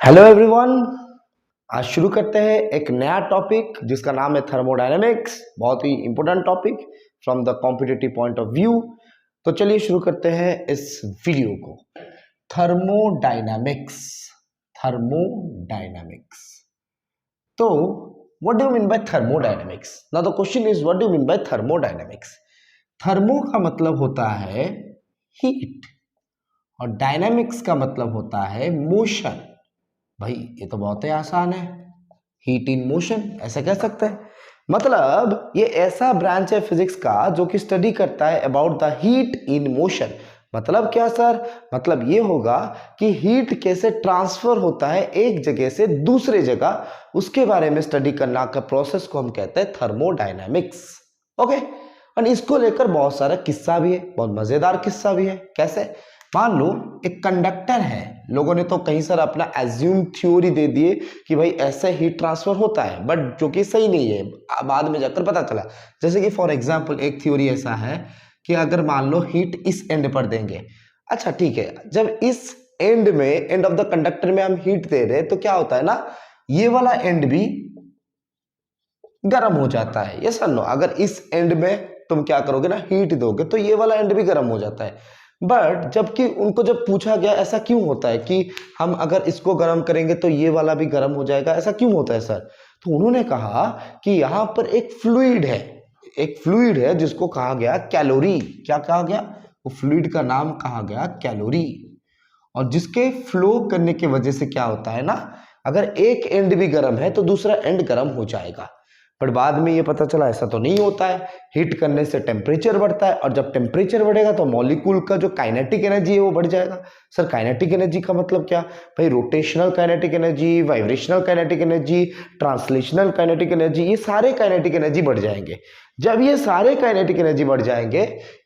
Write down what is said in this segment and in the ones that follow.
Hello everyone. आज शुरू करते हैं एक नया टॉपिक जिसका नाम है थर्मोडायनेमिक्स। बहुत ही important topic from the competitive point of view. तो चलिए शुरू करते हैं इस वीडियो को। थर्मोडायनेमिक्स। थर्मोडायनेमिक्स। तो what do you mean by thermodynamics? Now the question is what do you mean by thermodynamics? Thermo का मतलब होता है हीट और डायनामिक्स का मतलब होता है मोशन। भाई ये तो बहुत ही आसान है, हीट इन मोशन ऐसे कह सकते हैं। मतलब ये ऐसा ब्रांच है फिजिक्स का जो कि स्टडी करता है about the heat in motion. मतलब क्या सर? मतलब ये होगा कि हीट कैसे ट्रांसफर होता है एक जगह से दूसरे जगह, उसके बारे में स्टडी करना का प्रोसेस को हम कहते हैं थर्मोडायनामिक्स। ओके। और इसको लेकर बहुत सारा किस्सा भी है, बहुत मजेदार किस्सा भी है। कैसे? मान लो एक कंडक्टर है, लोगों ने तो कहीं सर अपना एज्यूम थ्योरी दे दिए कि भाई ऐसे हीट ट्रांसफर होता है, बट जो कि सही नहीं है, बाद में जाकर पता चला। जैसे कि फॉर एग्जांपल एक थ्योरी ऐसा है कि अगर मान लो हीट इस एंड पर देंगे, अच्छा ठीक है, जब इस एंड में, एंड ऑफ द कंडक्टर में हम हीट दे रहे हैं तो क्या होता है ना, ये वाला एंड भी गर्म हो जाता है। ये सर नो, अगर इस एंड में तुम क्या करोगे ना, हीट दोगे तो ये वाला एंड भी गर्म हो जाता है। बट जबकि उनको जब पूछा गया ऐसा क्यों होता है कि हम अगर इसको गर्म करेंगे तो ये वाला भी गर्म हो जाएगा, ऐसा क्यों होता है सर? तो उन्होंने कहा कि यहां पर एक फ्लूइड है, एक फ्लूइड है जिसको कहा गया कैलोरी। क्या कहा गया? वो फ्लूइड का नाम कहा गया कैलोरी। और जिसके फ्लो करने की वजह से क्या होता है ना, अगर एक एंड भी गर्म है तो दूसरा एंड गर्म हो जाएगा। पर बाद में ये पता चला ऐसा तो नहीं होता है। हीट करने से टेम्परेचर बढ़ता है और जब टेम्परेचर बढ़ेगा तो मॉलिक्यूल का जो काइनेटिक एनर्जी है वो बढ़ जाएगा। सर काइनेटिक एनर्जी का मतलब क्या? भाई rotational kinetic energy, vibrational kinetic energy, translational kinetic energy, ये सारे काइनेटिक एनर्जी बढ़ जाएंगे। जब ये सारे काइनेटिक एनर्जी बढ़ जाएंगे,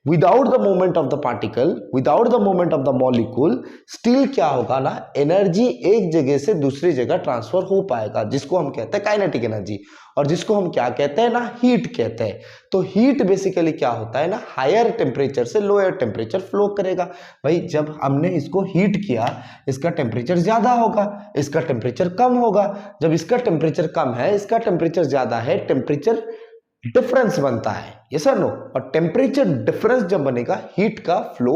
without the movement of the particle, without the movement of the molecule, still क्या होगा ना, एनर्जी एक जगह से दूसरी जगह ट्रांसफर हो पाएगा, जिसको हम कहते हैं काइनेटिक एनर्जी, और जिसको हम क्या कहते हैं ना, हीट कहते हैं। तो हीट बेसिकली क्या होता है ना, हायर टेम्परेचर से लोअर टेम्परेचर फ्लो करेगा। भाई जब हमने इसको हीट किया, इसका टेम्परेचर ज्यादा होगा, इसका टेम्परेचर कम होगा। जब इसका टेम्परेचर कम है, इसका टेम्परेचर ज्यादा है, टेम्परेचर डिफरेंस बनता है। ये सर नो, और टेम्परेचर डिफरेंस जब बनेगा, हीट का फ्लो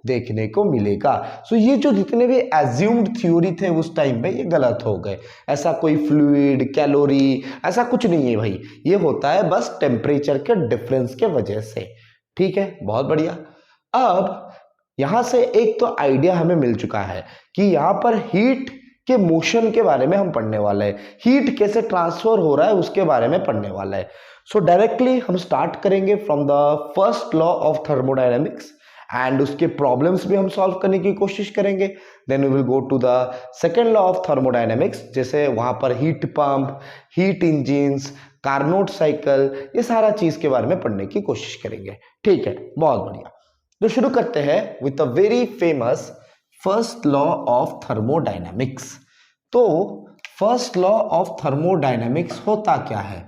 देखने को मिलेगा। सो ये जो जितने भी एज्यूम्ड थ्योरी थे उस टाइम पे, ये गलत हो गए। ऐसा कोई फ्लूइड, कैलोरी, ऐसा कुछ नहीं है भाई। ये होता है बस टेम्परेचर के डिफरेंस के वजह से। ठीक है, बहुत बढ़िया। अब यहां से एक तो आइडिया हमें मिल चुका है कि यहां पर हीट के मोशन के बारे में हम पढ़ने वाले हैं, हीट कैसे ट्रांसफर हो रहा है उसके बारे में पढ़ने वाला है। सो डायरेक्टली हम स्टार्ट करेंगे from the first law of thermodynamics and उसके प्रॉब्लम्स भी हम सॉल्व करने की कोशिश करेंगे। Then we will go to the second law of thermodynamics, जैसे वहां पर heat pump, heat engines, Carnot cycle, ये सारा चीज के बारे में पढ़ने की कोशिश करेंगे। ठीक है, बहुत बढ़िया। तो शुरू करते हैं with a very famous first law of thermodynamics. तो फर्स्ट लॉ ऑफ थर्मोडायनेमिक्स होता क्या है?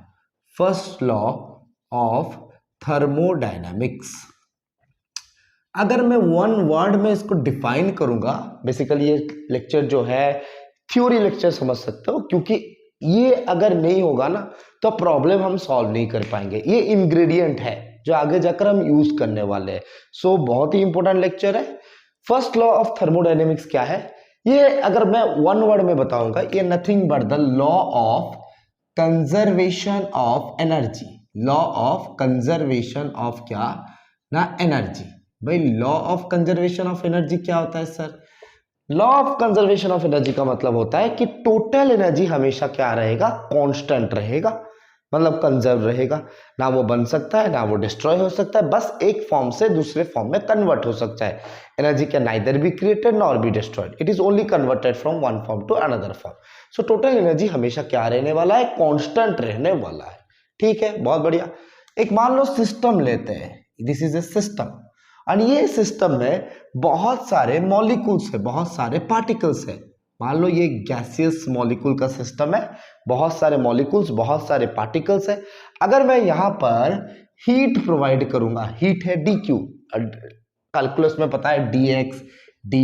फर्स्ट लॉ ऑफ थर्मोडायनेमिक्स, अगर मैं वन वर्ड में इसको डिफाइन करूंगा, बेसिकली ये लेक्चर जो है थ्योरी लेक्चर समझ सकते हो, क्योंकि ये अगर नहीं होगा ना तो प्रॉब्लम हम सॉल्व नहीं कर पाएंगे। ये इंग्रेडिएंट है जो आगे जाकर हम यूज करने वाले हैं। सो बहुत ही इंपॉर्टेंट लेक्चर है। फर्स्ट लॉ ऑफ थर्मोडायनेमिक्स क्या है? ये अगर मैं वन वर्ड में बताऊंगा, ये nothing but the law of conservation of energy. Law of conservation of क्या ना, एनर्जी। भाई law of conservation of energy क्या होता है sir? Law of conservation of energy का मतलब होता है कि टोटल एनर्जी हमेशा क्या रहेगा, कांस्टेंट रहेगा, मतलब कंजर्व रहेगा। ना वो बन सकता है, ना वो डिस्ट्रॉय हो सकता है, बस एक फॉर्म से दूसरे फॉर्म में कन्वर्ट हो सकता है। Energy can neither be created nor be destroyed, it is only converted from one form to another form. So total energy हमेशा क्या रहने वाला है, कांस्टेंट रहने वाला है। ठीक है, बहुत बढ़िया। एक मान लो सिस्टम लेते हैं, दिस इज ए सिस्टम, और ये सिस्टम में बहुत सारे मॉलिक्यूल्स है, बहुत सारे पार्टिकल्स है। मान लो ये गैसियस मॉलिक्यूल का सिस्टम है, बहुत सारे मॉलिक्यूल्स, बहुत सारे पार्टिकल्स है। अगर मैं यहां पर हीट प्रोवाइड करूंगा, हीट है डी क्यू, कैलकुलस में पता है dx dy,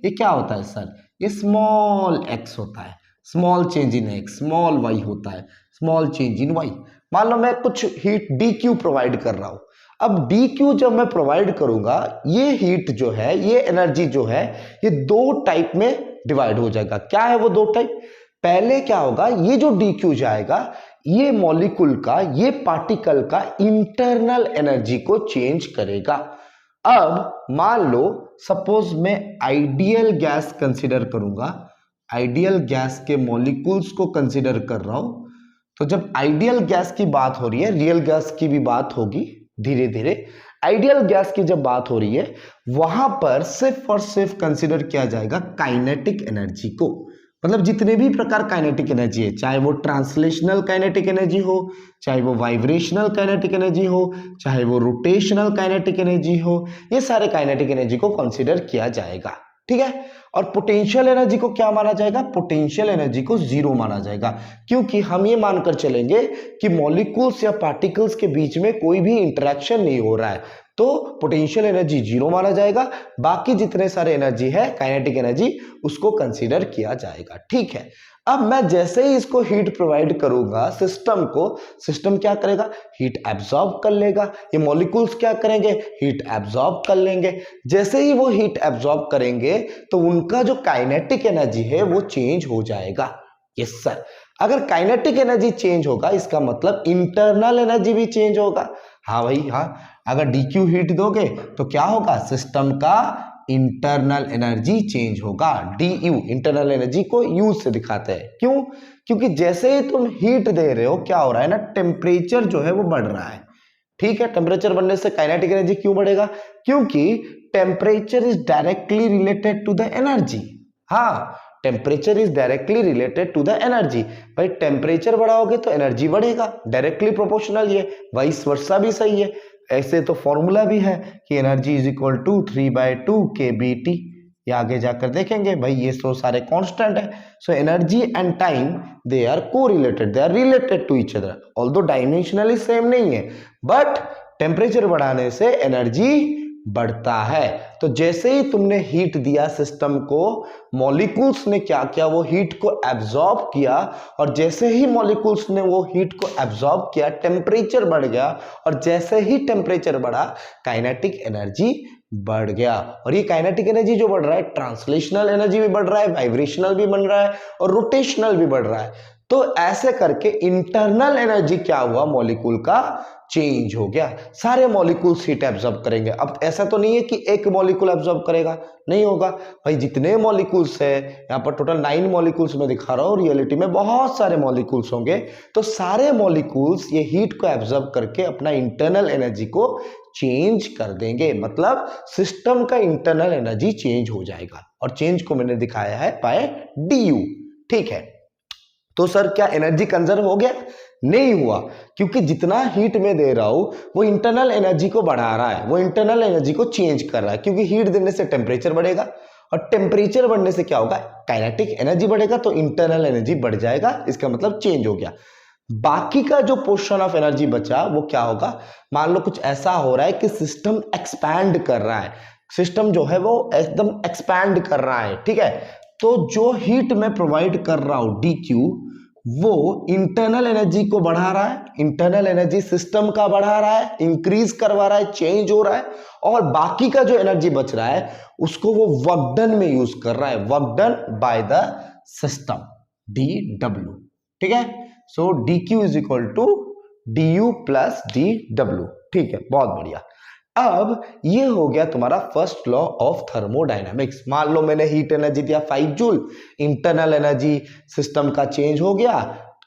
ये क्या होता है सर, ये स्मॉल x होता है, स्मॉल चेंज इन x, स्मॉल y होता है, स्मॉल चेंज इन y। मान लो मैं कुछ हीट dq प्रोवाइड कर रहा हूं, अब dq जब मैं प्रोवाइड करूंगा, ये हीट जो है, ये एनर्जी जो है, ये दो टाइप में डिवाइड हो जाएगा। क्या है वो दो टाइप? पहले क्या होगा, ये जो dq जाएगा, ये मॉलिक्यूल का, ये पार्टिकल का इंटरनल एनर्जी को चेंज करेगा। अब मान लो सपोज मैं आइडियल गैस कंसीडर करूंगा, आइडियल गैस के मॉलिक्यूल्स को कंसीडर कर रहा हूं, तो जब आइडियल गैस की बात हो रही है, रियल गैस की भी बात होगी धीरे धीरे, आइडियल गैस की जब बात हो रही है, वहां पर सिर्फ और सिर्फ कंसीडर किया जाएगा काइनेटिक एनर्जी को। मतलब जितने भी प्रकार काइनेटिक एनर्जी है, चाहे वो ट्रांसलेशनल काइनेटिक एनर्जी हो, चाहे वो वाइब्रेशनल काइनेटिक एनर्जी हो, चाहे वो रोटेशनल काइनेटिक एनर्जी हो, ये सारे काइनेटिक एनर्जी को कंसीडर किया जाएगा। ठीक है। और पोटेंशियल एनर्जी को क्या माना जाएगा? पोटेंशियल एनर्जी को जीरो माना जाएगा, क्योंकि हम ये मानकर चलेंगे कि मॉलिक्यूल्स या पार्टिकल्स के बीच में कोई भी इंटरेक्शन नहीं हो रहा है, तो पोटेंशियल एनर्जी जीरो माना जाएगा। बाकी जितने सारे एनर्जी है, काइनेटिक एनर्जी, उसको कंसीडर किया जाएगा। ठीक है। अब मैं जैसे ही इसको हीट प्रोवाइड करूंगा सिस्टम को, सिस्टम क्या करेगा? हीट एब्जॉर्ब कर लेगा। ये मॉलिक्यूल्स क्या करेंगे? हीट एब्जॉर्ब कर लेंगे। जैसे ही वो हीट एब्जॉर्ब करेंगे तो उनका जो काइनेटिक एनर्जी है वो चेंज हो जाएगा। Yes sir. अगर काइनेटिक एनर्जी चेंज होगा, इसका मतलब इंटरनल एनर्जी भी चेंज होगा। हाँ भाई हाँ, अगर dq हीट दोगे तो क्या होगा? सिस्टम का इंटरनल एनर्जी चेंज होगा। du, इंटरनल एनर्जी को u से दिखाते हैं। क्यों? क्योंकि जैसे ही तुम हीट दे रहे हो, क्या हो रहा है ना, टेम्परेचर जो है वो बढ़ रहा है। ठीक है। टेम्परेचर बढ़ने से काइनेटिक एनर्जी क्यों बढ़ेगा? क्योंकि temperature is directly related to the energy. हाँ, temperature is directly related to the energy. भाई टेम्परेचर बढ़ाओगे तो एनर्जी बढ़ेगा, डायरेक्टली प्रोपोर्शनल। ये वाइस वर्सा भी सही है। ऐसे तो फॉर्मूला भी है कि energy is equal to 3/2 kBT। ये आगे जाकर देखेंगे भाई, ये तो सारे कांस्टेंट है। So energy and time they are correlated, they are related to each other, although dimensionally same नहीं है, बट टेम्परेचर बढ़ाने से एनर्जी बढ़ता है। तो जैसे ही तुमने हीट दिया सिस्टम को, मॉलिक्यूल्स ने क्या किया? वो हीट को एब्जॉर्ब किया, और जैसे ही मॉलिक्यूल्स ने वो हीट को एब्जॉर्ब किया, टेम्परेचर बढ़ गया, और जैसे ही टेम्परेचर बढ़ा, काइनेटिक एनर्जी बढ़ गया। और ये काइनेटिक एनर्जी जो बढ़ रहा है, ट्रांसलेशनल एनर्जी भी बढ़ रहा है, वाइब्रेशनल भी बन रहा है, और रोटेशनल भी बढ़ रहा है। तो ऐसे करके इंटरनल एनर्जी क्या हुआ? मॉलिक्यूल का चेंज हो गया। सारे मॉलिक्यूल्स हीट एब्जॉर्ब करेंगे। अब ऐसा तो नहीं है कि एक मॉलिक्यूल एब्जॉर्ब करेगा, नहीं होगा भाई। जितने मॉलिक्यूल्स है, यहाँ पर टोटल 9 मॉलिक्यूल्स में दिखा रहा हूँ, रियलिटी में बहुत सारे मॉलिक्यूल्स होंगे। तो सारे मॉलिक्यूल्स ये हीट को एब्जॉर्ब करके अपना इंटरनल एनर्जी को चेंज कर देंगे। मतलब सिस्टम का इंटरनल एनर्जी चेंज हो जाएगा, और चेंज को मैंने दिखाया है बाय du। ठीक है। तो सर क्या एनर्जी कंजर्व हो गया? नहीं हुआ, क्योंकि जितना हीट में दे रहा हूं वो इंटरनल एनर्जी को बढ़ा रहा है, वो इंटरनल एनर्जी को चेंज कर रहा है। क्योंकि हीट देने से टेम्परेचर बढ़ेगा, और टेम्परेचर बढ़ने से क्या होगा? काइनेटिक एनर्जी बढ़ेगा, तो इंटरनल एनर्जी बढ़ जाएगा। इसका मतलब चेंज हो गया। बाकी का जो पोर्शन ऑफ एनर्जी बचा वो क्या होगा? मान लो कुछ ऐसा हो रहा है कि सिस्टम एक्सपैंड कर रहा है, सिस्टम जो है वो एकदम एक्सपैंड कर रहा है। ठीक है। तो जो हीट मैं प्रोवाइड कर रहा हूं dq, वो इंटरनल एनर्जी को बढ़ा रहा है, इंटरनल एनर्जी सिस्टम का बढ़ा रहा है, इंक्रीज करवा रहा है, चेंज हो रहा है। और बाकी का जो एनर्जी बच रहा है उसको वो वर्क डन में यूज कर रहा है, work done by the system, dw। ठीक है। So dq is equal to du plus dw। ठीक है, बहुत बढ़िया। अब ये हो गया तुम्हारा फर्स्ट लॉ ऑफ थर्मोडायनामिक्स। मान लो मैंने हीट एनर्जी दिया 5 जूल, इंटरनल एनर्जी सिस्टम का चेंज हो गया,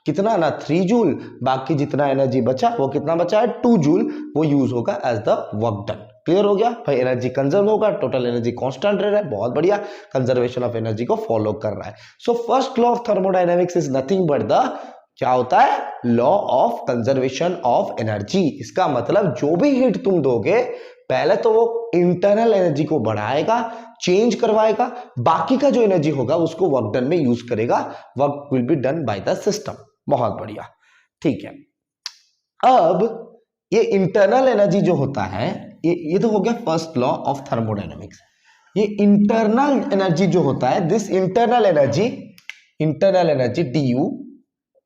कितना ना 3 जूल, बाकी जितना एनर्जी बचा वो कितना बचा है 2 जूल, वो यूज होगा as the work done. Clear हो गया भाई? एनर्जी कंजर्व होगा, टोटल एनर्जी कांस्टेंट रह रहा है, बहुत बढ़िया, कंजर्वेशन ऑफ एनर्जी को फॉलो कर रहा है। So first law of thermodynamics is nothing but the, क्या होता है? Law of conservation of energy. इसका मतलब जो भी हीट तुम दोगे, पहले तो वो इंटरनल एनर्जी को बढ़ाएगा, चेंज करवाएगा, बाकी का जो एनर्जी होगा उसको वर्क डन में यूज करेगा, work will be done by the system. बहुत बढ़िया। ठीक है। अब ये इंटरनल एनर्जी जो होता है, ये तो हो गया फर्स्ट लॉ ऑफ थर्मोडायनामिक्स। ये इंटरनल एनर्जी जो होता है, this internal energy D U,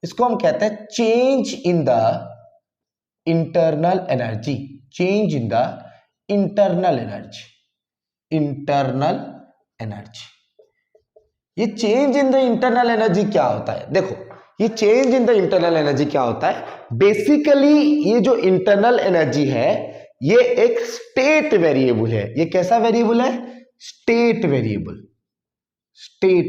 इसको हम कहते हैं change in the internal energy, change in the internal energy. ये change in the internal energy क्या होता है? देखो, ये change in the internal energy क्या होता है? बेसिकली ये जो इंटरनल एनर्जी है ये एक स्टेट वेरिएबल है। ये कैसा वेरिएबल है? स्टेट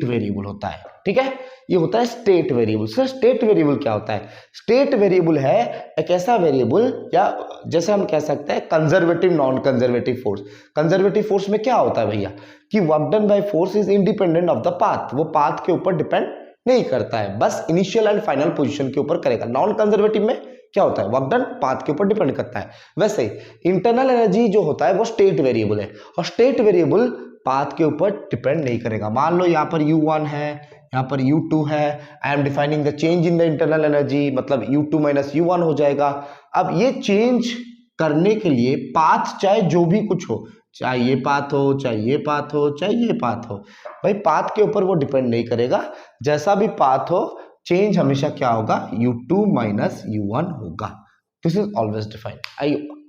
वेरिएबल होता है, ठीक है, ये होता है state variable. Sir state variable क्या होता है? स्टेट वेरिएबल है एक ऐसा वेरिएबल, या जैसे हम कह सकते हैं conservative non conservative force. Conservative force में क्या होता है भैया कि work done by force is independent of the path, वो पाथ के ऊपर डिपेंड नहीं करता है, बस इनिशियल एंड फाइनल पोजीशन के ऊपर करेगा। नॉन कंजर्वेटिव में क्या होता है? वर्क डन पाथ के ऊपर डिपेंड करता है। वैसे इंटरनल एनर्जी जो होता है वो स्टेट वेरिएबल है, और स्टेट वेरिएबल पाथ के ऊपर डिपेंड नहीं करेगा। मान लो यहाँ पर u1 है, यहाँ पर u2 है, I am defining the change in the internal energy, मतलब u2 माइनस u1 हो जाएगा। अब ये चेंज करने के लिए पाथ चाहे जो भी कुछ हो, चाहे ये पाथ हो, चाहे ये पाथ हो, चाहे ये पाथ हो, भाई पाथ के ऊपर वो डिपेंड नहीं करेगा। जैसा भी पाथ हो, चेंज हमेशा क्या होगा? u2 माइनस u1 होगा। This is always defined.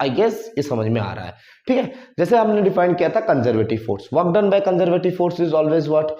I guess ये समझ में आ रहा है, ठीक है। जैसे हमने डिफाइन किया था conservative force, work done by conservative force is always what?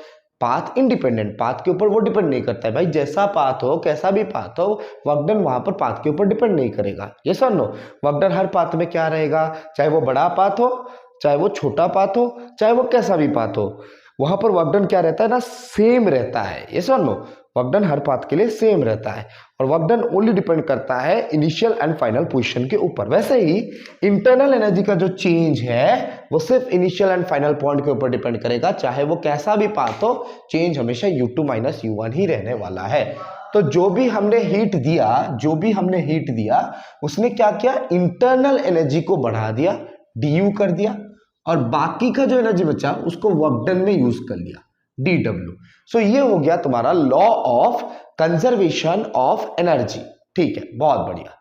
Path independent, path के ऊपर वो डिपेंड नहीं करता है। भाई जैसा पाथ हो, कैसा भी पाथ हो, वर्क डन वहां पर पाथ के ऊपर डिपेंड नहीं करेगा। ये सर नो, वर्क डन हर पाथ में क्या रहेगा? चाहे वो बड़ा पाथ हो, चाहे वो छोटा पाथ हो, चाहे वो कैसा भी पाथ हो, वहां पर वर्क डन क्या रहता है ना? सेम रहता है। ये सर नो, वर्क डन हर पाथ के लिए सेम रहता है, और वर्क डन ओनली डिपेंड करता है इनिशियल एंड फाइनल पोजीशन के ऊपर। वैसे ही इंटरनल एनर्जी का जो चेंज है वो सिर्फ इनिशियल एंड फाइनल पॉइंट के ऊपर डिपेंड करेगा, चाहे वो कैसा भी पाथ हो, चेंज हमेशा u2 माइनस u1 ही रहने वाला है। तो जो भी हमने हीट दिया उसने क्या किया? इंटरनल एनर्जी को बढ़ा दिया, du कर दिया, और बाकी का जो एनर्जी बचा उसको वर्क डन में यूज कर लिया, dw। सो ये हो गया तुम्हारा law of conservation of energy, ठीक है, बहुत बढ़िया।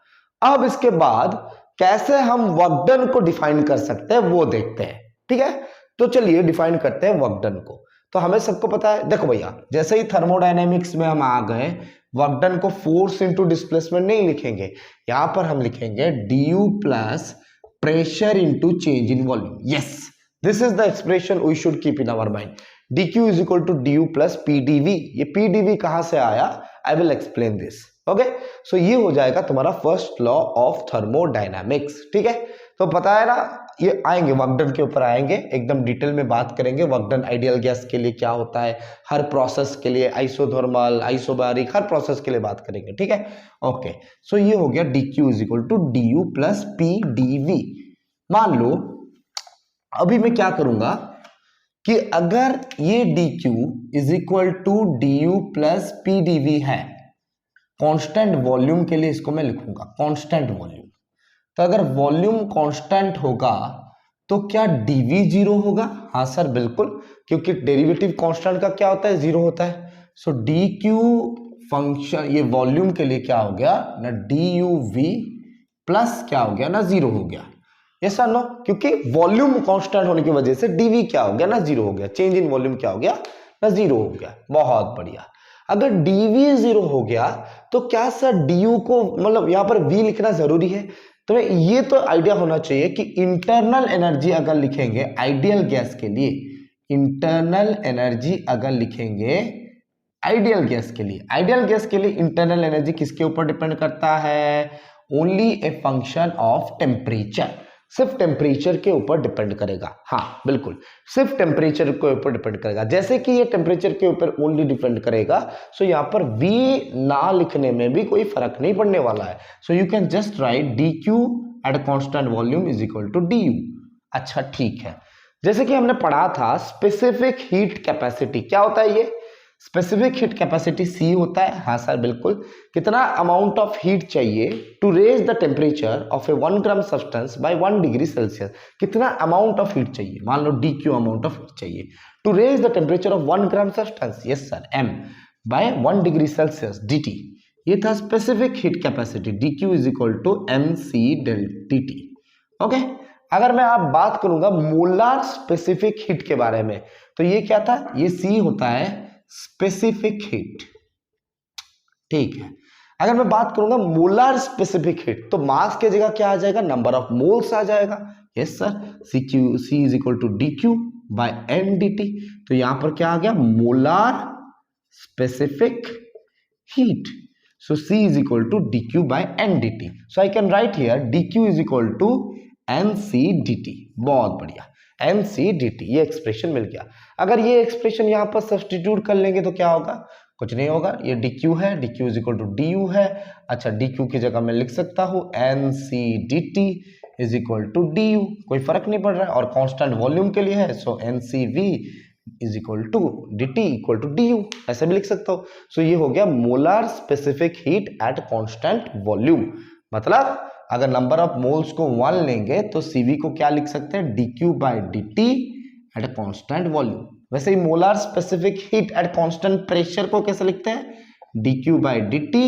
अब इसके बाद कैसे हम वर्क डन को डिफाइन कर सकते हैं वो देखते हैं, ठीक है। तो चलिए डिफाइन करते हैं वर्क डन को। तो हमें सबको पता है, देखो भैया, जैसे ही थर्मोडायनेमिक्स में हम आ गए, वर्क डन को फोर्स इनटू डिस्प्लेसमेंट नहीं लिखेंगे, यहां पर हम लिखेंगे du plus pressure into change in volume. Yes, this is the expression we should keep in our mind. dq is equal to du plus pdv। ये pdv कहां से आया? I will explain this, okay. So ये हो जाएगा तुम्हारा first law of thermodynamics, ठीक है। तो पता है ना, ये आएंगे वर्क डन के ऊपर आएंगे, एकदम डिटेल में बात करेंगे वर्क डन आइडियल गैस के लिए क्या होता है, हर प्रोसेस के लिए, आइसोथर्मल, आइसोबारिक, हर प्रोसेस के लिए बात करेंगे, ठीक है, ओके। सो ये हो गया dq is equal to du plus pdv। मान लो अभी मैं क्या करूंगा कि अगर ये dq is equal to du plus pdv है, कांस्टेंट वॉल्यूम के लिए इसको मैं लिखूंगा कांस्टेंट वॉल्यूम। तो अगर वॉल्यूम कांस्टेंट होगा तो क्या dv जीरो होगा? हाँ सर बिल्कुल, क्योंकि डेरिवेटिव कांस्टेंट का क्या होता है? जीरो होता है। सो dq फंक्शन ये वॉल्यूम के लिए क्या हो गया ना? duv प्लस क्या हो गया ना? जीरो हो गया। यस और नो, क्योंकि वॉल्यूम कांस्टेंट होने की वजह से dv क्या हो गया ना? जीरो हो गया। चेंज इन वॉल्यूम क्या हो गया ना? जीरो हो गया। बहुत बढ़िया। अगर dv जीरो हो गया तो क्या सर du को, मतलब यहां पर v लिखना जरूरी है? तो ये तो आइडिया होना चाहिए कि इंटरनल एनर्जी अगर लिखेंगे आइडियल गैस के लिए, इंटरनल एनर्जी अगर लिखेंगे आइडियल गैस के लिए, आइडियल गैस के लिए इंटरनल एनर्जी किसके ऊपर डिपेंड करता है? Only a function of temperature, सिर्फ टेम्परेचर के ऊपर डिपेंड करेगा। हाँ बिल्कुल, सिर्फ टेम्परेचर के ऊपर डिपेंड करेगा। जैसे कि ये टेम्परेचर के ऊपर ओनली डिपेंड करेगा, सो यहाँ पर v ना लिखने में भी कोई फर्क नहीं पड़ने वाला है। So you can just write dq at constant volume is equal to du। अच्छा ठीक है, जैसे कि हमने पढ़ा था स्पेसिफिक हीट कैपेसिटी, क्या होता है ये? स्पेसिफिक हीट कैपेसिटी C होता है। हाँ सर बिल्कुल, कितना अमाउंट ऑफ हीट चाहिए to raise the temperature of a 1 gram substance by 1 degree Celsius, कितना अमाउंट ऑफ हीट चाहिए? मान लो dq अमाउंट ऑफ हीट चाहिए to raise the temperature of 1 gram substance, yes sir, m by 1 degree Celsius dt। ये था specific heat capacity, dq is equal to mc del dt, okay. अगर मैं आप बात करूंगा मोलार स्पेसिफिक हीट के बारे में, तो ये क्या था, ये सी होता है स्पेसिफिक हीट, ठीक है। अगर मैं बात करूंगा मोलार स्पेसिफिक हीट, तो मास की जगह क्या आ जाएगा, नंबर ऑफ मोल्स आ जाएगा। Yes sir, C is equal to D Q by N D T. तो यहां पर क्या आ गया, molar specific heat. So C is equal to dq by ndt. So I can write here dq is equal to nc dt. बहुत बढ़िया, nc dt, ये expression मिल गया। अगर ये एक्सप्रेशन यहाँ पर सब्स्टिट्यूट कर लेंगे तो क्या होगा, कुछ नहीं होगा, ये dq है, dq is equal to du है। अच्छा, dq की जगह मैं लिख सकता हूँ nc dt is equal to du, कोई फर्क नहीं पड़ रहा है, और कांस्टेंट वॉल्यूम के लिए है, so ncv is equal to D T equal to D U, ऐसे भी लिख सकता हूं। सो ये हो गया molar specific heat at constant volume. मतलब अगर नंबर ऑफ मोल्स को 1 लेंगे तो सीवी को क्या लिख सकते हैं, D Q by D T at constant volume. वैसे ही molar specific heat at constant pressure को कैसे लिखते हैं, D Q by D T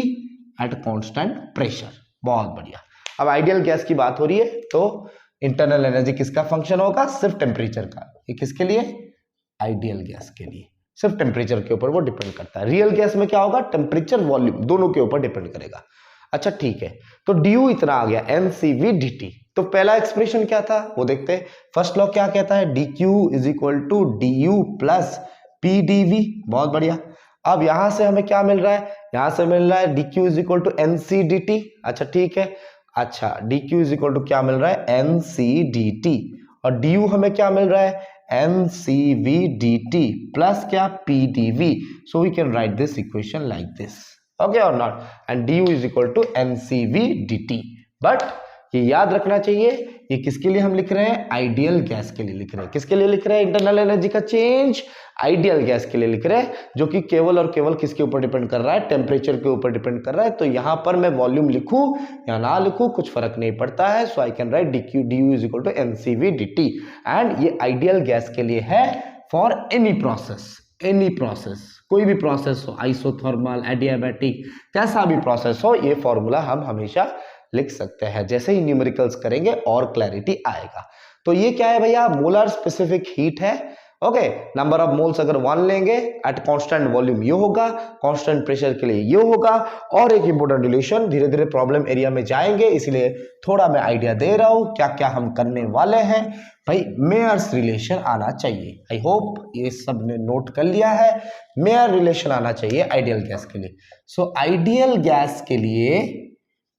at constant pressure. बहुत बढ़िया। अब आइडियल गैस की बात हो रही है, तो इंटरनल एनर्जी किसका फंक्शन होगा, सिर्फ टेम्परेचर का। ये किसके लिए, आइडियल गैस के लिए सिर्फ टेम्परेचर के ऊपर वो डिपेंड करता है। रियल गैस में क्या होगा, टेम्परेचर वॉल्यूम दोनों के ऊपर डिपेंड करेगा। अच्छा ठीक है, तो ड्यू इतना आ गया एनसीवी dt। तो पहला एक्सप्रेशन क्या था वो देखते हैं। फर्स्ट लॉ क्या कहता है, dq is equal to du plus pdv। बहुत बढ़िया। अब यहां से हमें क्या मिल रहा है, यहां से मिल रहा है dq is equal to nc dt। अच्छा ठीक है, अच्छा dq इज इक्वल टू क्या मिल रहा है, nc dt, और du हमें क्या मिल रहा है, ncv dt प्लस क्या, pdv। so we can write this equation like this, okay or not, and du is equal to ncv dt। but ये याद रखना चाहिए, ये किसके लिए हम लिख रहे हैं, आइडियल गैस के लिए लिख रहे हैं। किसके लिए लिख रहे हैं, इंटरनल एनर्जी का चेंज आइडियल गैस के लिए लिख रहे हैं, जो कि केवल और केवल किसके ऊपर डिपेंड कर रहा है, टेम्परेचर के ऊपर डिपेंड कर रहा है। तो यहां पर मैं वॉल्यूम लिखूं या ना लिखूं कुछ फर्क नहीं पड़ता है। So I can write du is equal to NCV dt, and ये आइडियल गैस के लिए है फॉर एनी प्रोसेस, कोई भी प्रोसेस हो, आइसोथर्मल, एडियाबैटिक, कैसा भी प्रोसेस हो, ये फॉर्मूला हम हमेशा लिख सकते हैं। जैसे ही न्यूमेरिकल्स करेंगे और क्लैरिटी आएगा। तो ये क्या है भैया, मोलर स्पेसिफिक हीट है। ओके, नंबर ऑफ मोल्स अगर 1 लेंगे एट कांस्टेंट वॉल्यूम ये होगा, कांस्टेंट प्रेशर के लिए ये होगा। और एक इंपॉर्टेंट रिलेशन, धीरे धीरे प्रॉब्लम एरिया में जाएंगे इसलिए थोड़ा मैं आइडिया दे रहा हूं क्या क्या हम करने वाले हैं। भाई मेयर्स रिलेशन आना चाहिए, आई होप ये सब ने नोट कर लिया है। मेयर रिलेशन आना चाहिए आइडियल गैस के लिए। सो आइडियल गैस के लिए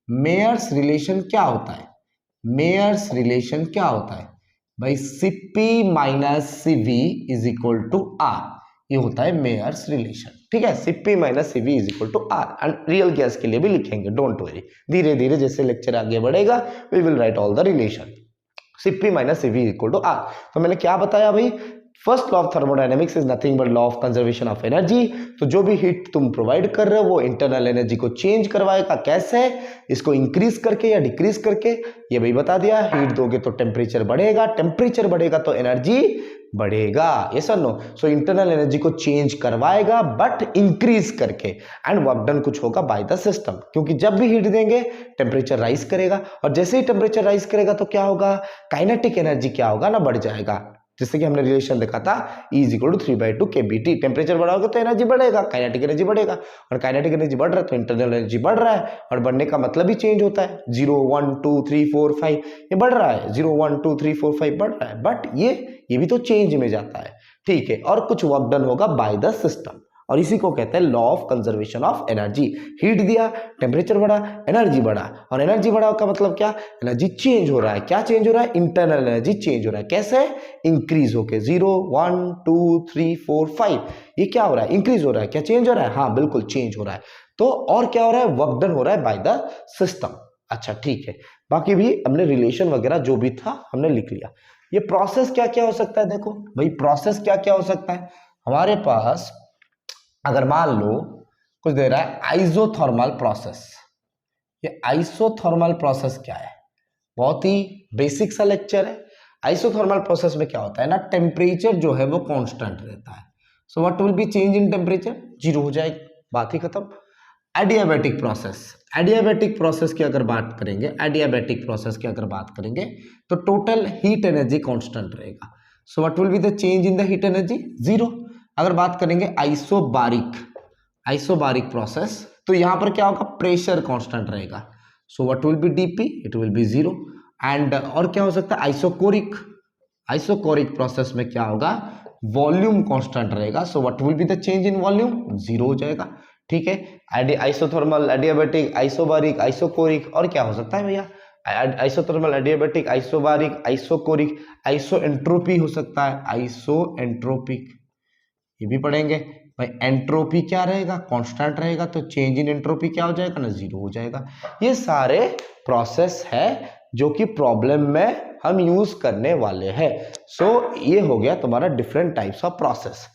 मेयर्स रिलेशन क्या होता है, मेयर्स रिलेशन क्या होता है भाई, Cp minus Cv is equal to R, ये होता है मेयर्स रिलेशन। ठीक है, Cp minus Cv is equal to R, and real gas के लिए भी लिखेंगे, डोंट वरी। धीरे धीरे जैसे लेक्चर आगे बढ़ेगा we will write all the relation. Cp minus Cv equal to R। तो मैंने क्या बताया भाई, first law of thermodynamics is nothing but law of conservation of energy. तो जो भी हीट तुम प्रोवाइड कर रहे हो वो इंटरनल एनर्जी को चेंज करवाएगा, कैसे, इसको इंक्रीज करके या डिक्रीज करके, ये भी बता दिया। हीट दोगे तो टेम्परेचर बढ़ेगा, टेम्परेचर बढ़ेगा तो एनर्जी बढ़ेगा, ये sir no. So internal energy को चेंज करवाएगा बट इंक्रीज करके, एंड वर्क डन कुछ होगा बाय द सिस्टम, क्योंकि जब भी हीट देंगे टेम्परेचर राइज करेगा, और जैसे ही टेम्परेचर राइज करेगा तो क्या होगा, काइनेटिक एनर्जी क्या होगा ना, बढ़ जाएगा। जिससे कि हमने रिलेशन देखा था E is equal to 3/2 kBT। Temperature बढ़ाओगे तो एनर्जी बढ़ेगा, काइनेटिक एनर्जी बढ़ेगा, और काइनेटिक एनर्जी बढ़ रहा है तो इंटरनल एनर्जी बढ़ रहा है, और बढ़ने का मतलब ही चेंज होता है। 0 1 2 3 4 5 ये बढ़ रहा है, 0 1 2 3 4 5 बढ़ रहा है, बट ये भी तो चेंज में जाता है। ठीक है, और कुछ वर्क डन होगा बाय द सिस्टम, और इसी को कहते हैं law of conservation of energy. Heat दिया, टेम्परेचर बढ़ा, एनर्जी बढ़ा, और एनर्जी बढ़ा का मतलब क्या, एनर्जी चेंज हो रहा है। क्या चेंज हो रहा है, इंटरनल एनर्जी चेंज हो रहा है, कैसे, इंक्रीज होके 0 1 2 3 4 5 ये क्या हो रहा है, इंक्रीज हो रहा है। क्या चेंज हो रहा है, हाँ बिल्कुल चेंज हो रहा है। तो और क्या हो रहा है, वर्क डन हो रहा है बाय द सिस्टम। अच्छा ठीक है, बाकी भी हमने रिलेशन वगैरह जो भी था हमने लिख लिया। ये प्रोसेस क्या क्या हो सकता है, देखो भाई प्रोसेस क्या क्या हो सकता है हमारे पास। अगर मान लो कुछ दे रहा है आइसोथर्मल प्रोसेस, ये आइसोथर्मल प्रोसेस क्या है, बहुत ही बेसिक सा लेक्चर है। आइसोथर्मल प्रोसेस में क्या होता है ना, टेम्परेचर जो है वो कांस्टेंट रहता है। So what will be change in temperature, 0 हो जाएगी, बात ही खत्म। एडियाबैटिक प्रोसेस, एडियाबैटिक प्रोसेस की अगर बात करेंगे, एडियाबैटिक प्रोसेस की अगर बात करेंगे तो टोटल हीट एनर्जी कांस्टेंट रहेगा। So what will be the change in the heat energy? Zero. अगर बात करेंगे आइसोबारिक, आइसोबारिक प्रोसेस, तो यहां पर क्या होगा? प्रेशर कांस्टेंट रहेगा। So what will be DP? It will be zero. And और क्या हो सकता है? आइसोकोरिक, आइसोकोरिक प्रोसेस में क्या होगा? वॉल्यूम कांस्टेंट रहेगा। So what will be the change in volume? Zero हो जाएगा। ठीक है, आइसोथर्मल, एडियाबैटिक, आइसोबारिक, आइसोकोरिक, और क्या हो सकता है भैया? Isothermal, adiabatic, isobaric, isochoric, iso entropy हो सकता है, आइसो एंट्रोपिक, ये भी पढ़ेंगे भाई। एंट्रोपी क्या रहेगा? कांस्टेंट रहेगा, तो चेंज इन एंट्रोपी क्या हो जाएगा ना? जीरो हो जाएगा। ये सारे प्रोसेस है जो कि प्रॉब्लम में हम यूज करने वाले हैं। सो ये हो गया तुम्हारा डिफरेंट टाइप्स ऑफ प्रोसेस।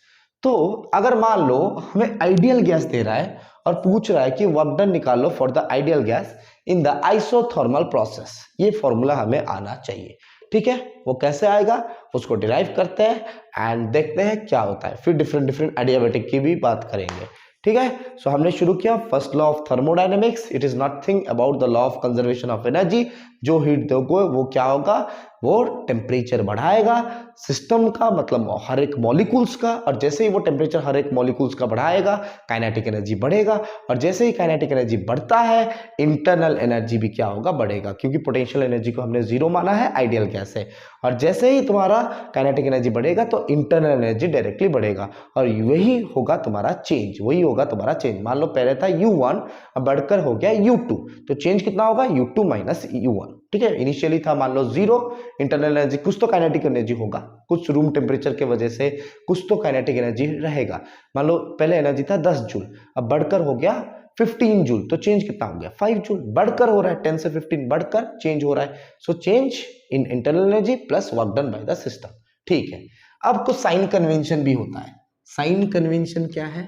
तो अगर मान लो हमें आइडियल गैस दे रहा है और पूछ रहा है कि वर्क डन निकालो for the ideal gas in the isothermal process, ये फॉर्मूला हमें आना चाहिए। ठीक है, वो कैसे आएगा उसको डिराइव करते हैं एंड देखते हैं क्या होता है, फिर डिफरेंट डिफरेंट एडियाबैटिक की भी बात करेंगे। ठीक है, सो हमने शुरू किया first law of thermodynamics, it is nothing about the law of conservation of energy. जो हीट दोगे वो क्या होगा? वो टेम्परेचर बढ़ाएगा सिस्टम का, मतलब हर एक मॉलिक्यूल्स का, और जैसे ही वो टेम्परेचर हर एक मॉलिक्यूल्स का बढ़ाएगा काइनेटिक एनर्जी बढ़ेगा, और जैसे ही काइनेटिक एनर्जी बढ़ता है इंटरनल एनर्जी भी क्या होगा? बढ़ेगा, क्योंकि पोटेंशियल एनर्जी को हमने जीरो माना है, आइडियल गैस है। और जैसे ही तुम्हारा काइनेटिक एनर्जी बढ़ेगा तो इंटरनल एनर्जी डायरेक्टली बढ़ेगा, और वही होगा तुम्हारा चेंज, वही होगा तुम्हारा चेंज। मान लो पहले था U1, अब बढ़कर हो गया U2, तो चेंज कितना होगा? U2 minus U1। ठीक है, इनिशियली था मान लो जीरो इंटरनल एनर्जी, कुछ तो काइनेटिक एनर्जी होगा, कुछ रूम टेम्परेचर के वजह से कुछ तो काइनेटिक एनर्जी रहेगा। मान लो पहले एनर्जी था 10 जूल, अब बढ़कर हो गया 15 जूल, तो चेंज कितना हो गया? 5 जूल। बढ़कर हो रहा है 10 से 15, बढ़कर चेंज हो रहा है। So change in internal energy plus work done by the system. ठीक है, अब कुछ साइन कन्वेंशन भी होता है। साइन कन्वेंशन क्या है?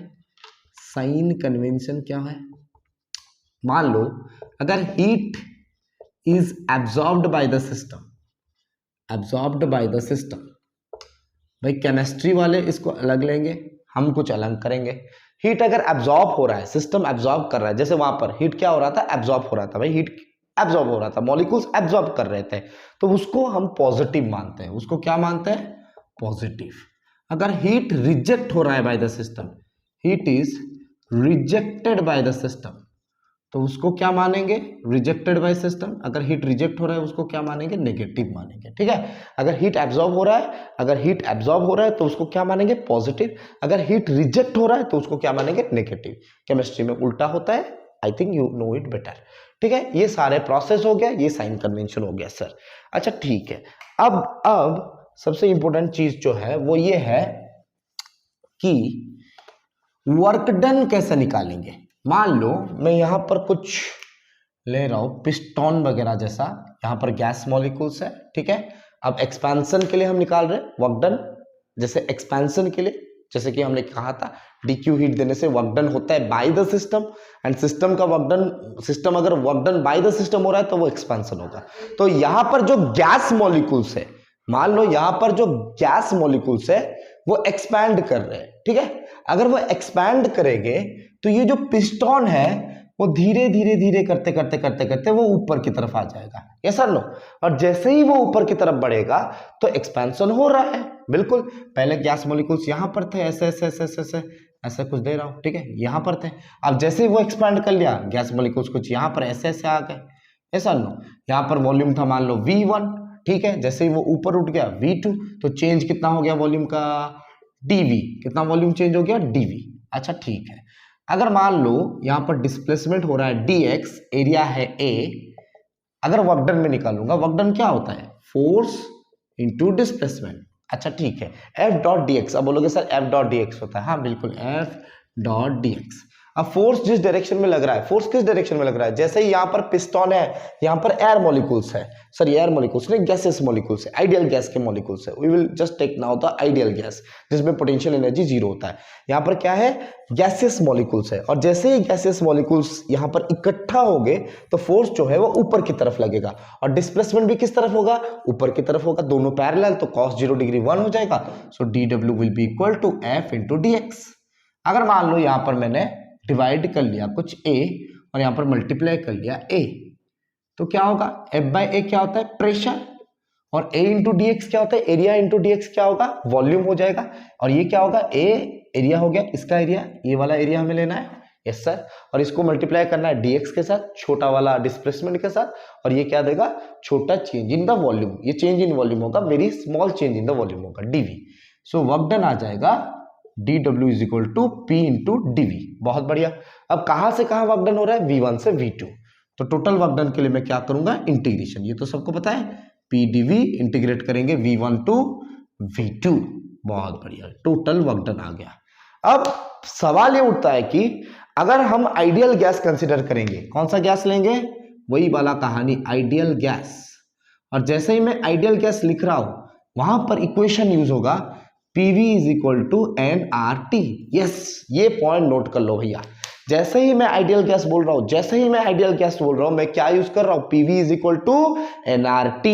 साइन कन्वेंशन क्या है? मान लो अगर heat is absorbed by the system, absorbed by the system, भाई केमिस्ट्री वाले इसको अलग लेंगे, हम कुछ अलग करेंगे। हीट अगर एब्जॉर्ब हो रहा है, सिस्टम एब्जॉर्ब कर रहा है, जैसे वहां पर हीट क्या हो रहा था? एब्जॉर्ब हो रहा था भाई, हीट एब्जॉर्ब हो रहा था, मॉलिक्यूल्स एब्जॉर्ब कर रहे थे, तो उसको हम पॉजिटिव मानते हैं। उसको क्या मानते हैं? पॉजिटिव। अगर हीट रिजेक्ट हो रहा है bye the system, heat is rejected by the system, तो उसको क्या मानेंगे? Rejected by system. अगर हीट रिजेक्ट हो रहा है उसको क्या मानेंगे? नेगेटिव मानेंगे। ठीक है, अगर हीट एब्जॉर्ब हो रहा है, अगर हीट एब्जॉर्ब हो रहा है तो उसको क्या मानेंगे? पॉजिटिव। अगर हीट रिजेक्ट हो रहा है तो उसको क्या मानेंगे? नेगेटिव। केमिस्ट्री में उल्टा होता है, I think you know it better. ठीक है, ये सारे प्रोसेस हो गया, ये साइन कन्वेंशन हो गया सर। अच्छा ठीक है, अब सबसे इंपॉर्टेंट चीज जो है वो ये है कि वर्क डन कैसे निकालेंगे। मान लो मैं यहां पर कुछ ले रहा हूं, पिस्टन वगैरह जैसा, यहां पर गैस मॉलिक्यूल्स है। ठीक है, अब एक्सपेंशन के लिए हम निकाल रहे हैं वर्क डन। जैसे एक्सपेंशन के लिए, जैसे कि हमने कहा था DQ हीट देने से वर्क डन होता है bye the system, and system का वर्क डन, सिस्टम अगर work done by the system हो रहा है तो वो एक्सपेंशन होगा। तो यहां पर जो गैस मॉलिक्यूल्स है, मान लो यहां पर जो गैस मॉलिक्यूल्स है वो एक्सपैंड कर रहे हैं। ठीक है, अगर वो एक्सपैंड करेंगे तो ये जो पिस्टन है वो धीरे धीरे धीरे करते करते करते करते वो ऊपर की तरफ आ जाएगा। यस और नो? और जैसे ही वो ऊपर की तरफ बढ़ेगा तो एक्सपेंशन हो रहा है। बिल्कुल, पहले गैस मॉलिक्यूल्स यहां पर थे, ऐसे ऐसे ऐसे ऐसे ऐसे ऐसे कुछ दे रहा हूं, ठीक है, यहां पर थे। अब जैसे ही वो एक्सपैंड कर लिया, गैस मॉलिक्यूल्स कुछ यहां पर ऐसे ऐसे आ गए। यस और नो? यहां पर वॉल्यूम था मान लो V1, ठीक है, जैसे ही वो ऊपर उठ गया V2, तो चेंज कितना हो गया वॉल्यूम का? DV। कितना वॉल्यूम चेंज हो गया? DV। अच्छा ठीक है, अगर मान लो यहां पर डिस्प्लेसमेंट हो रहा है DX, एरिया है A, अगर वर्क डन में निकालूंगा, वर्क डन क्या होता है? Force into displacement. अच्छा ठीक है, F डॉट DX। अब बोलोगे सर F डॉट DX होता है, हाँ बिल्कुल, F डॉट DX। अब फोर्स जिस डायरेक्शन में लग रहा है, फोर्स किस डायरेक्शन में लग रहा है? जैसे ही यहां पर पिस्टन है, यहां पर एयर मॉलिक्यूल्स है, सॉरी एयर मॉलिक्यूल्स नहीं, गैसेस मॉलिक्यूल्स है, आइडियल गैस के मॉलिक्यूल्स है। We will just take now the ideal gas जिसमें पोटेंशियल एनर्जी जीरो होता है। यहां पर क्या है? गैसेस मॉलिक्यूल्स है, और जैसे ही गैसेस मॉलिक्यूल्स यहां पर इकट्ठा होंगे तो फोर्स जो है वो ऊपर की तरफ लगेगा, और डिस्प्लेसमेंट भी किस तरफ होगा? ऊपर की तरफ होगा। दोनों पैरेलल, तो cos 0 डिग्री 1 हो जाएगा। So DW will be equal to F into DX। अगर मान लो यहां पर मैंने डिवाइड कर लिया कुछ a और यहाँ पर मल्टीप्लाई कर लिया a, तो क्या होगा F बाई ए क्या होता है प्रेशर, और A इंटू डी एक्स क्या होता है एरिया इंटू डी एक्स क्या होगा वॉल्यूम हो जाएगा, और ये क्या होगा A एरिया हो गया, इसका एरिया ये वाला एरिया हमें लेना है, यस सर, और इसको मल्टीप्लाई करना है dx के साथ छोटा वाला डिस्प्लेसमेंट के साथ, और ये क्या देगा छोटा चेंज इन द वॉल्यूम, ये चेंज इन वॉल्यूम होगा, very small change in the volume होगा dv। सो वर्क डन आ जाएगा dw is equal to p into dv। बहुत बढ़िया। अब कहां से कहां वर्क डन हो रहा है v1 से v2, तो टोटल वर्क डन के लिए मैं क्या करूंगा इंटीग्रेशन, ये तो सबको पता है p dv इंटीग्रेट करेंगे v1 टू v2। बहुत बढ़िया, टोटल वर्क डन आ गया। अब सवाल ये उठता है कि अगर हम आइडियल गैस कंसीडर करेंगे, कौन सा गैस लेंगे, वही वाला कहानी आइडियल गैस, और जैसे ही मैं आइडियल गैस लिख रहा हूं वहां पर इक्वेशन यूज होगा PV is equal to nRT। Yes, ये पॉइंट नोट कर लो भैया, जैसे ही मैं आइडियल गैस बोल रहा हूं, जैसे ही मैं आइडियल गैस बोल रहा हूं, मैं क्या यूज कर रहा हूं PV is equal to nRT।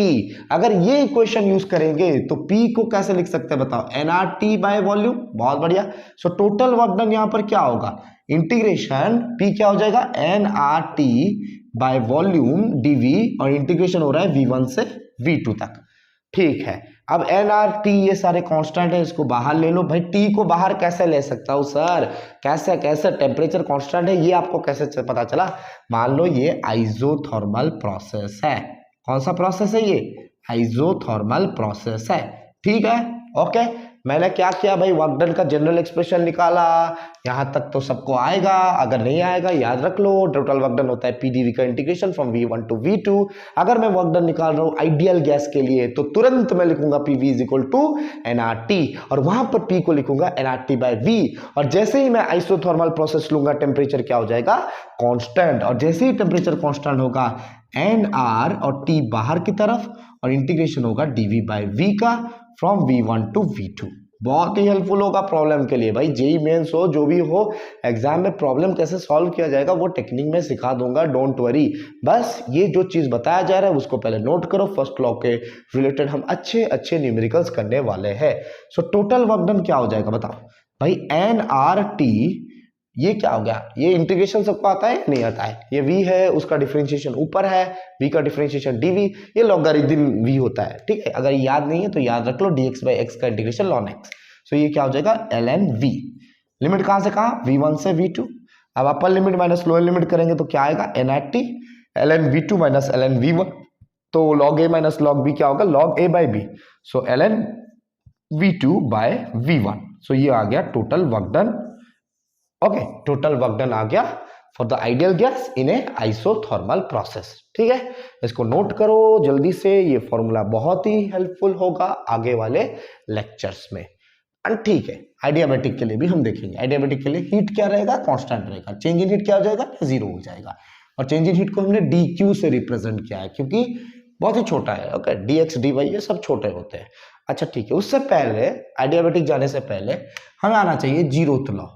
अगर ये इक्वेशन यूज करेंगे तो P को कैसे लिख सकते हैं बताओ, nRT बाय वॉल्यूम। बहुत बढ़िया। सो टोटल वर्क डन यहां पर क्या होगा, इंटीग्रेशन P क्या हो जाएगा nRT बाय वॉल्यूम dV, और इंटीग्रेशन हो रहा है V1 से V2 तक। ठीक है, अब nRT ये सारे कांस्टेंट है, इसको बाहर ले लो भाई। T को बाहर कैसे ले सकता हूं सर, कैसे कैसे, टेम्परेचर कांस्टेंट है, ये आपको कैसे पता चला, मान लो ये आइसोथर्मल प्रोसेस है। कौन सा प्रोसेस है, ये आइसोथर्मल प्रोसेस है। ठीक है, ओके। मैंने क्या किया भाई, वर्क डन का जनरल एक्सप्रेशन निकाला, यहां तक तो सबको आएगा, अगर नहीं आएगा याद रख लो, टोटल वर्क डन होता है PdV का integration from V1 to V2। अगर मैं वर्क डन निकाल रहा हूं आइडियल गैस के लिए तो तुरंत मैं लिखूंगा PV is equal to nRT, और वहां पर P को लिखूंगा nRT बाय V, और जैसे ही मैं आइसोथर्मल प्रोसेस लूंगा टेम्परेचर क्या हो जाएगा कांस्टेंट, और जैसे ही टेम्परेचर कांस्टेंट होगा nR और T बाहर की तरफ, और इंटीग्रेशन होगा dV बाय V का फ्रॉम V1 टू V2। बहुत ही हेल्पफुल होगा प्रॉब्लम के लिए भाई, जेई मेंस हो जो भी हो, एग्जाम में प्रॉब्लम कैसे सॉल्व किया जाएगा वो टेक्निक में सिखा दूंगा, डोंट वरी। बस ये जो चीज बताया जा रहा है उसको पहले नोट करो, फर्स्ट लॉ के रिलेटेड हम अच्छे अच्छे न्यूमेरिकल्स करने वाले हैं। सो टोटल वर्क डन क्या हो जाएगा बताओ भाई, nRT ये क्या हो गया, ये इंटीग्रेशन सबको आता है नहीं आता है, ये v है उसका डिफरेंशिएशन ऊपर है, v का डिफरेंशिएशन dv, ये लॉगरिथम v होता है। ठीक है, अगर याद नहीं है तो याद रख लो dx बाई x का इंटीग्रेशन ln x। सो ये क्या हो जाएगा ln v, लिमिट कहां से कहां v1 से v2। अब upper limit minus lower limit करेंगे तो क्या आएगा nRT ln v2 minus ln v1, तो log a minus log b क्या होगा log a by b, so ln v2 by v1। So ये आ गया total work done. Okay, total work done आ गया for the ideal gas in a isothermal process. ठीक है, इसको नोट करो जल्दी से, ये फॉर्मूला बहुत ही हेल्पफुल होगा आगे वाले लेक्चर्स में। एंड ठीक है, आइडियाबैटिक के लिए भी हम देखेंगे, आइडियाबैटिक के लिए हीट क्या रहेगा कांस्टेंट रहेगा, चेंज इन हीट क्या हो जाएगा जीरो हो जाएगा, और चेंज इन हीट को हमने dq से रिप्रेजेंट किया है क्योंकि बहुत ही छोटा है। ओके, dx dy ये सब छोटे होते हैं। अच्छा ठीक है, उससे पहले आइडियाबैटिक जाने से पहले हमें आना चाहिए जीरोथ लॉ।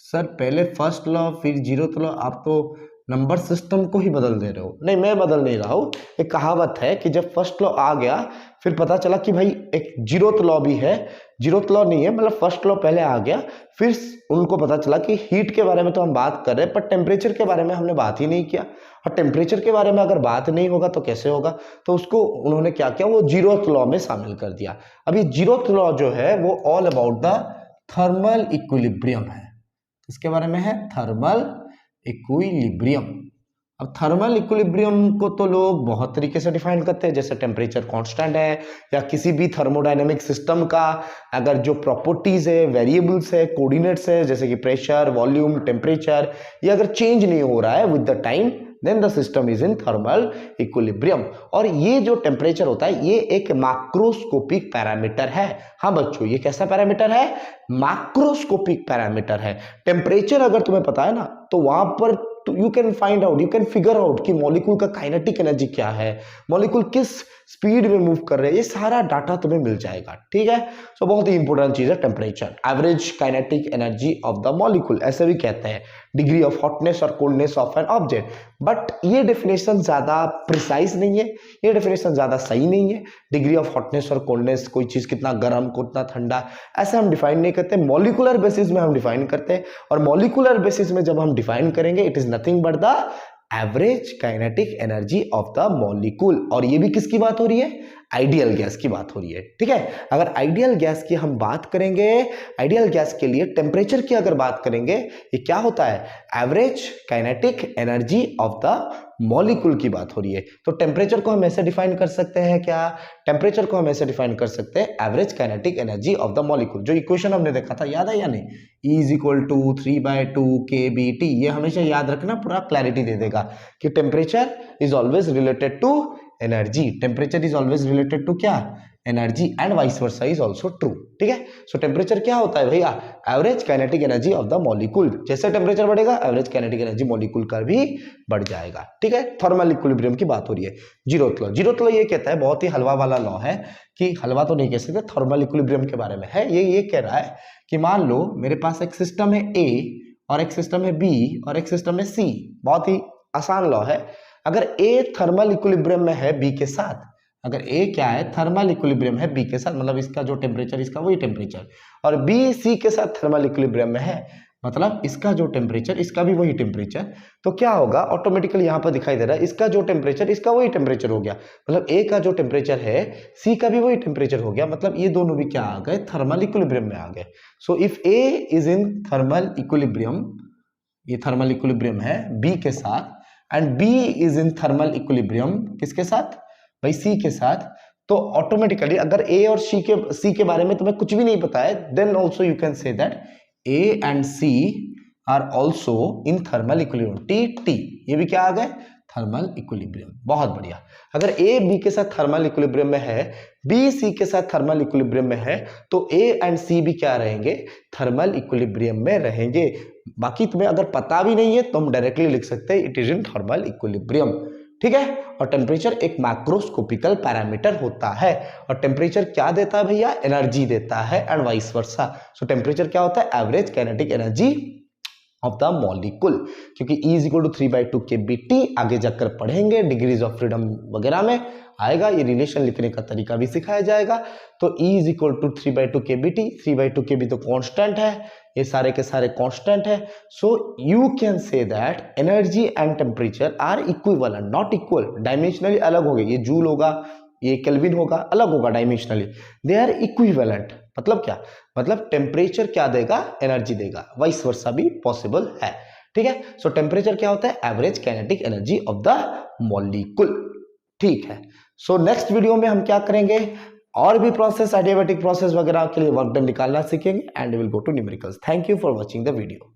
सर पहले फर्स्ट लॉ फिर जीरोथ लॉ, आप तो नंबर सिस्टम को ही बदल दे रहे हो। नहीं, मैं बदल नहीं रहा हूँ, एक कहावत है कि जब फर्स्ट लॉ आ गया फिर पता चला कि भाई एक जीरोथ लॉ भी है, जीरोथ लॉ नहीं है मतलब फर्स्ट लॉ पहले आ गया, फिर उनको पता चला कि हीट के बारे में तो हम बात कर रहे हैं पर टेम्परेचर के बारे में हमने बात ही नहीं किया, और टेम्परेचर के बारे में अगर बात नहीं होगा तो कैसे होगा, तो उसको उन्होंने क्या किया, वो जीरोथ लॉ में शामिल कर दिया। अब ये जीरोथ लॉ जो है वो all about the thermal equilibrium है। इसके बारे में है थर्मल इक्विलिब्रियम। अब थर्मल इक्विलिब्रियम को तो लोग बहुत तरीके से डिफाइन करते हैं, जैसे टेम्परेचर कांस्टेंट है या किसी भी थर्मोडायनेमिक सिस्टम का अगर जो प्रॉपर्टीज है, वेरिएबल्स है, कोऑर्डिनेट्स है, जैसे कि प्रेशर, वॉल्यूम, टेम्परेचर, ये अगर चेंज नहीं हो रहा है with the time then the system is in thermal equilibrium. और ये जो टेम्परेचर होता है ये एक मैक्रोस्कोपिक पैरामीटर है। हाँ बच्चों, ये कैसा पैरामीटर है, मैक्रोस्कोपिक पैरामीटर है। टेम्परेचर अगर तुम्हें पता है ना तो वहां पर you can find out, you can figure out कि मॉलिक्यूल का काइनेटिक एनर्जी क्या है, मॉलिक्यूल किस स्पीड में मूव कर रहे हैं, ये सारा डाटा तुम्हें मिल जाएगा। ठीक है, सो बहुत ही इंपॉर्टेंट चीज है temperature. Average kinetic energy of the molecule ऐसे भी कहते हैं, डिग्री ऑफ हॉटनेस और coldness of an object. But ये डेफिनेशन ज्यादा प्रिसाइज नहीं है, ये डेफिनेशन ज्यादा सही नहीं है। डिग्री ऑफ हॉटनेस और कोल्डनेस, कोई चीज कितना गर्म कितना ठंडा, ऐसे हम डिफाइन नहीं करते, मॉलिकुलर बेसिस में हम डिफाइन करते हैं। और मॉलिकुलर बेसिस में जब हम डिफाइन करेंगे, it is nothing but the average kinetic energy of the molecule. और ये भी किसकी बात हो रही है? आइडियल गैस की बात हो रही है। ठीक है, अगर आइडियल गैस की हम बात करेंगे, आइडियल गैस के लिए टेम्परेचर की अगर बात करेंगे, ये क्या होता है? Average kinetic energy of the molecule की बात हो रही है। तो टेम्परेचर को हम ऐसे डिफाइन कर सकते हैं क्या? टेम्परेचर को हम ऐसे डिफाइन कर सकते हैं, average kinetic energy of the molecule. जो इक्वेशन हमने देखा था, याद है या नहीं? E is equal to 3/2 kBT। ये हमेशा याद रखना, पूरा क्लैरिटी दे देगा कि temperature is always related to energy. Temperature is always related to क्या? Energy, and vice versa is also true. ठीक है, सो टेम्परेचर क्या होता है भैया? Average kinetic energy of the molecule. जैसे टेम्परेचर बढ़ेगा, एवरेज काइनेटिक एनर्जी मॉलिक्यूल का भी बढ़ जाएगा। ठीक है, थर्मल इक्विलिब्रियम की बात हो रही है। जीरोथ लॉ, जीरोथ लॉ ये कहता है, बहुत ही हलवा वाला लॉ है, कि हलवा तो नहीं कह सकते, थर्मल इक्विलिब्रियम के बारे में है। ये कह रहा है कि मान लो मेरे पास एक सिस्टम है A और एक सिस्टम है B और एक सिस्टम है C। बहुत ही आसान लॉ है। अगर A थर्मल इक्विलिब्रियम में है B के साथ, अगर A क्या है? थर्मल इक्विलिब्रियम है B के साथ, मतलब इसका जो टेम्परेचर इसका वही टेम्परेचर, और B C के साथ थर्मल इक्विलिब्रियम में है, मतलब इसका जो टेम्परेचर इसका भी वही टेम्परेचर, तो क्या होगा? ऑटोमेटिकली यहाँ पर दिखाई दे रहा है, इसका जो टेम्परेचर इसका वही टेम्परेचर हो गया, मतलब A का जो टेम्परेचर है C का भी वही टेम्परेचर हो गया, मतलब ये दोनों भी क्या आ गए? थर्मल इक्विलिब्रियम में आ गए। So if A is in thermal equilibrium, ये थर्मल इक्विलिब्रियम है B के साथ, and B is in thermal equilibrium किसके साथ? भाई C के साथ। तो ऑटोमेटिकली अगर A और C के बारे में तुम्हें कुछ भी नहीं पता है, then also you can say that A and C are also in thermal equilibrium. T ये भी क्या आ गए? Thermal equilibrium. बहुत बढ़िया। अगर A B के साथ थर्मल इक्विलिब्रियम में है, B C के साथ थर्मल इक्विलिब्रियम में है, तो A एंड C भी क्या रहेंगे? थर्मल इक्विलिब्रियम में रहेंगे। बाकी तुम्हें अगर पता भी नहीं है तो हम डायरेक्टली लिख सकते हैं, it is in thermal equilibrium. ठीक है, और टेम्परेचर एक मैक्रोस्कोपिकल पैरामीटर होता है, और टेम्परेचर क्या देता है भैया? एनर्जी देता है, and vice versa. So temperature क्या होता है? Average kinetic energy of the molecule. क्योंकि E is equal to 3/2 kBT आगे जाकर पढ़ेंगे, डिग्रीज ऑफ फ्रीडम वगैरह में आएगा, ये रिलेशन लिखने का तरीका भी सिखाया जाएगा। तो E is equal to 3/2 kBT, 3/2 kB तो कांस्टेंट है, ये सारे के सारे कांस्टेंट है। So you can say that energy and temperature are equivalent, not equal. Dimensionally अलग हो गए, ये जूल होगा, ये केल्विन होगा, अलग होगा डायमेंशनली, दे आर इक्विवेलेंट। मतलब क्या? मतलब टेम्परेचर क्या देगा? एनर्जी देगा, वाइस वर्सा भी पॉसिबल है। ठीक है, सो टेम्परेचर क्या होता है? Average kinetic energy of the molecule. ठीक है, सो नेक्स्ट वीडियो में हम क्या करेंगे? और भी प्रोसेस, एडियाबैटिक प्रोसेस वगैरह के लिए वर्क डन निकालना सीखेंगे, and will go to numericals. Thank you for watching the video.